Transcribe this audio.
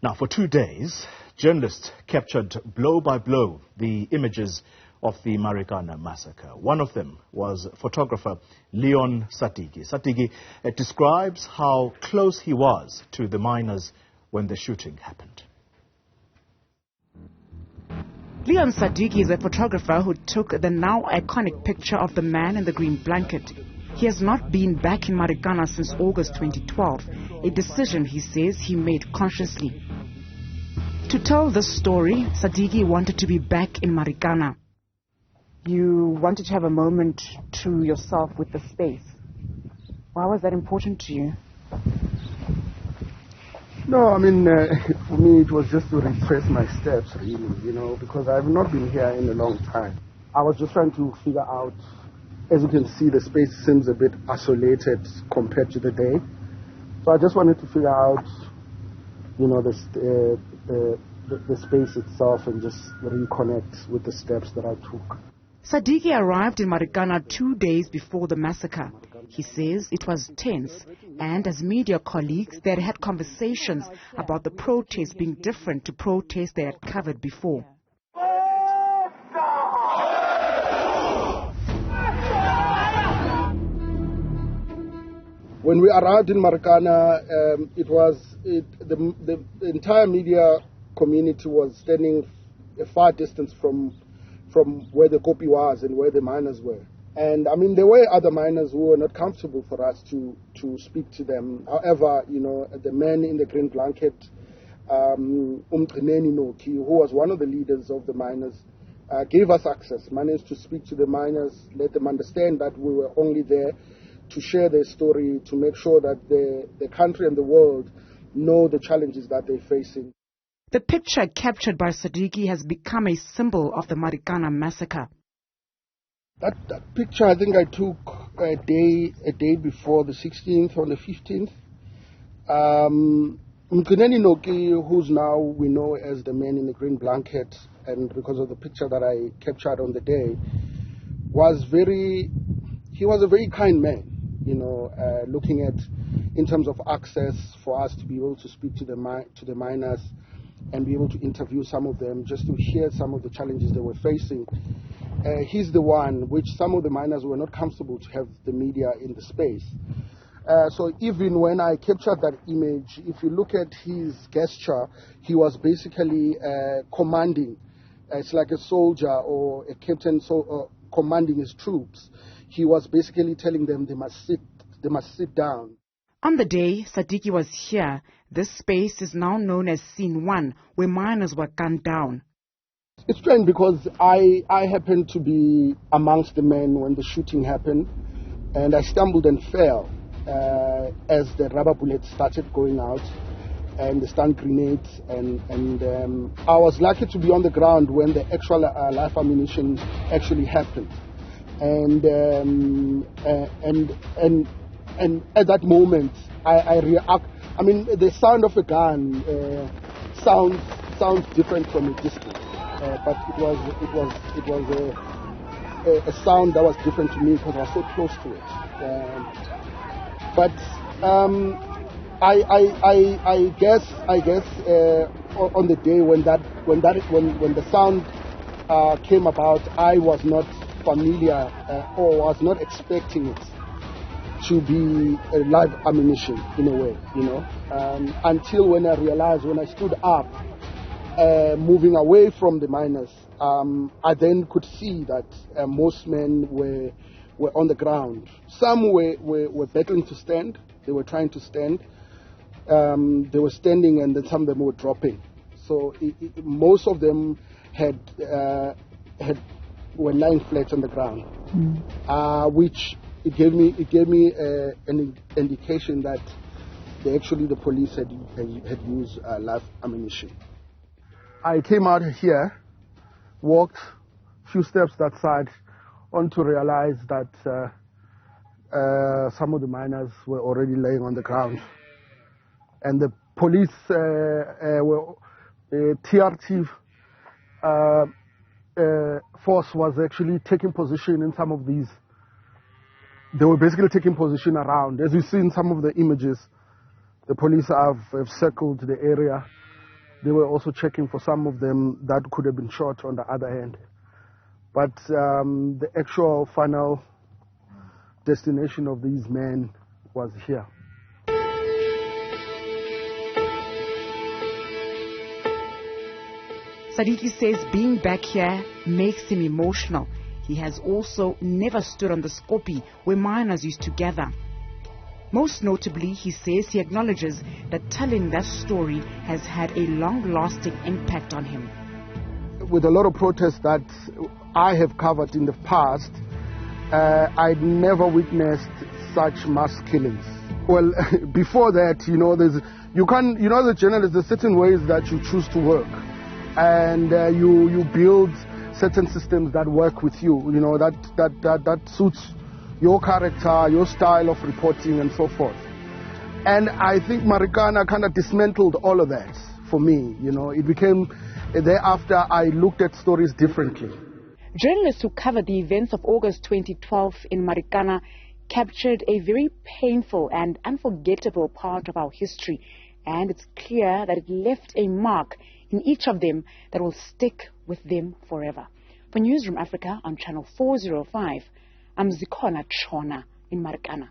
Now, for 2 days, journalists captured blow by blow the images of the Marikana massacre. One of them was photographer Leon Sadiki. Sadiki describes how close he was to the miners when the shooting happened. Leon Sadiki is a photographer who took the now iconic picture of the man in the green blanket. He has not been back in Marikana since August 2012, a decision he says he made consciously. To tell this story, Sadiki wanted to be back in Marikana. You wanted to have a moment to yourself with the space. Why was that important to you? No, I mean, for me it was just to retrace my steps, really, because I've not been here in a long time. I was just trying to figure out, as you can see, the space seems a bit isolated compared to the day. So I just wanted to figure out, the space itself and just reconnect with the steps that I took. Sadiki arrived in Marikana 2 days before the massacre. He says it was tense, and as media colleagues, they had conversations about the protests being different to protests they had covered before. When we arrived in Marikana, the entire media community was standing a far distance from where the copy was and where the miners were. And I mean, there were other miners who were not comfortable for us to speak to them. However, the man in the green blanket, Noki, who was one of the leaders of the miners, gave us access, managed to speak to the miners, let them understand that we were only there to share their story, to make sure that the country and the world know the challenges that they're facing. The picture captured by Sadiki has become a symbol of the Marikana massacre. That picture I think I took a day before the 16th or the 15th. Noki, who's now we know as the man in the green blanket, and because of the picture that I captured on the day, he was a very kind man, looking at in terms of access for us to be able to speak to the miners and be able to interview some of them, just to hear some of the challenges they were facing. He's the one which some of the miners were not comfortable to have the media in the space. So even when I captured that image, if you look at his gesture, he was basically commanding. It's like a soldier or a captain commanding his troops. He was basically telling them they must sit down. On the day Sadiki was here, this space is now known as Scene 1, where miners were gunned down. It's strange because I happened to be amongst the men when the shooting happened, and I stumbled and fell as the rubber bullets started going out and the stun grenades, and I was lucky to be on the ground when the actual live ammunition actually happened. And at that moment, I react. I mean, the sound of a gun sounds different from a distance, but it was a sound that was different to me because I was so close to it. But I guess on the day when the sound came about, I was not familiar or was not expecting it to be a live ammunition in a way, until when I realized, when I stood up, moving away from the miners, I then could see that most men were on the ground. Some were battling to stand. They were trying to stand. They were standing, and then some of them were dropping. So most of them were lying flat on the ground, which it gave me an indication that the police had used live ammunition. I came out here, walked a few steps that side, on to realize that some of the miners were already laying on the ground, and the police TRT force was actually taking position in some of these. They were basically taking position around. As you see in some of the images, the police have circled the area They were also checking for some of them that could have been shot on the other hand. But the actual final destination of these men was here. Sadiki says being back here makes him emotional. He has also never stood on the Skopi where miners used to gather. Most notably, he says he acknowledges that telling that story has had a long-lasting impact on him. With a lot of protests that I have covered in the past, I'd never witnessed such mass killings. Well, before that, the journalist, there's certain ways that you choose to work, and you build certain systems that work with you, that suits your character, your style of reporting, and so forth. And I think Marikana kind of dismantled all of that for me. It became, thereafter, I looked at stories differently. Journalists who covered the events of August 2012 in Marikana captured a very painful and unforgettable part of our history, and it's clear that it left a mark in each of them that will stick with them forever. For Newzroom Afrika on Channel 405, I'm Zikhona Tshona in Marikana.